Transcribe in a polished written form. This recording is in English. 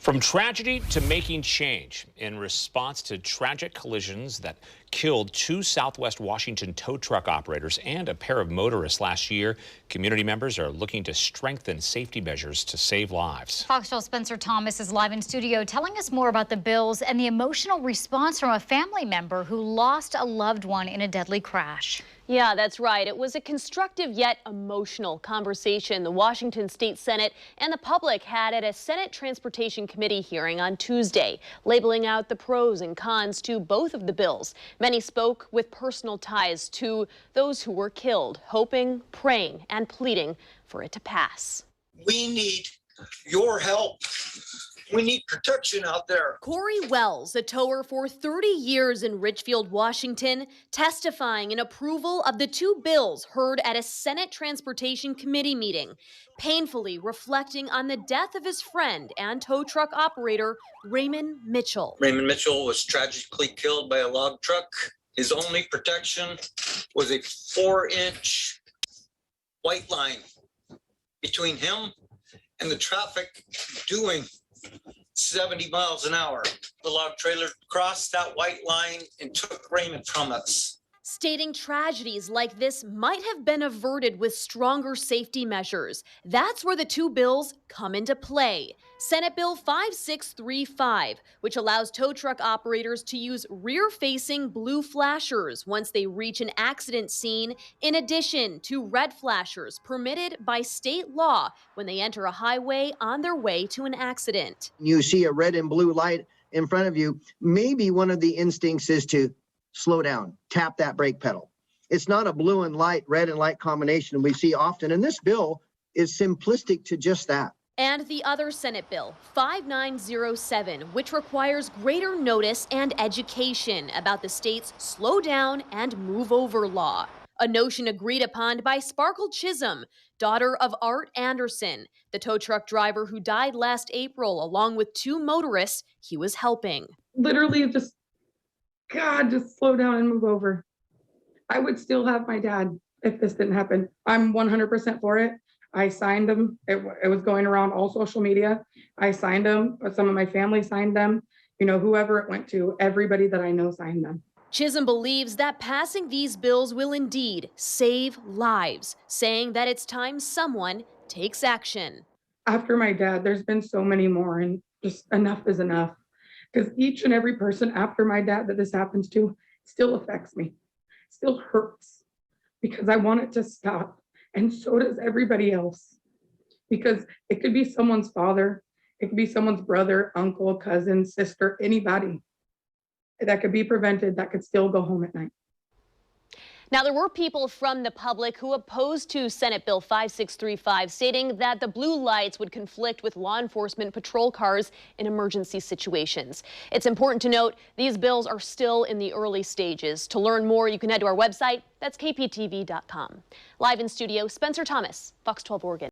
From tragedy to making change in response to tragic collisions that killed two Southwest Washington tow truck operators and a pair of motorists last year, community members are looking to strengthen safety measures to save lives. Fox 12's Spencer Thomas is live in studio telling us more about the bills and the emotional response from a family member who lost a loved one in a deadly crash. Yeah, that's right. It was a constructive yet emotional conversation the Washington State Senate and the public had at a Senate Transportation Committee hearing on Tuesday, labeling out the pros and cons to both of the bills. Many spoke with personal ties to those who were killed, hoping, praying, and pleading for it to pass. We need your help. We need protection out there. Corey Wells, a tower for 30 years in Richfield, Washington, testifying in approval of the two bills heard at a Senate Transportation Committee meeting, painfully reflecting on the death of his friend and tow truck operator, Raymond Mitchell. Raymond Mitchell was tragically killed by a log truck. His only protection was a 4-inch white line between him and the traffic doing 70 miles an hour. The log trailer crossed that white line and took Raymond from us. Stating tragedies like this might have been averted with stronger safety measures. That's where the two bills come into play. Senate Bill 5635, which allows tow truck operators to use rear-facing blue flashers once they reach an accident scene, in addition to red flashers permitted by state law when they enter a highway on their way to an accident. You see a red and blue light in front of you, maybe one of the instincts is to slow down, tap that brake pedal. It's not a blue and light, red and light combination we see often, and this bill is simplistic to just that. And the other Senate bill, 5907, which requires greater notice and education about the state's slow down and move over law. A notion agreed upon by Sparkle Chisholm, daughter of Art Anderson, the tow truck driver who died last April along with two motorists he was helping. Literally just, God, just slow down and move over. I would still have my dad if this didn't happen. I'm 100% for it. I signed them. It was going around all social media. I signed them. Some of my family signed them. You know, whoever it went to, everybody that I know signed them. Chisholm believes that passing these bills will indeed save lives, saying that it's time someone takes action. After my dad, there's been so many more, and just enough is enough. Because each and every person after my dad that this happens to still affects me, still hurts, because I want it to stop. And so does everybody else, because it could be someone's father, it could be someone's brother, uncle, cousin, sister, anybody that could be prevented, that could still go home at night. Now, there were people from the public who opposed to Senate Bill 5635, stating that the blue lights would conflict with law enforcement patrol cars in emergency situations. It's important to note these bills are still in the early stages. To learn more, you can head to our website. That's kptv.com. Live in studio, Spencer Thomas, Fox 12 Oregon.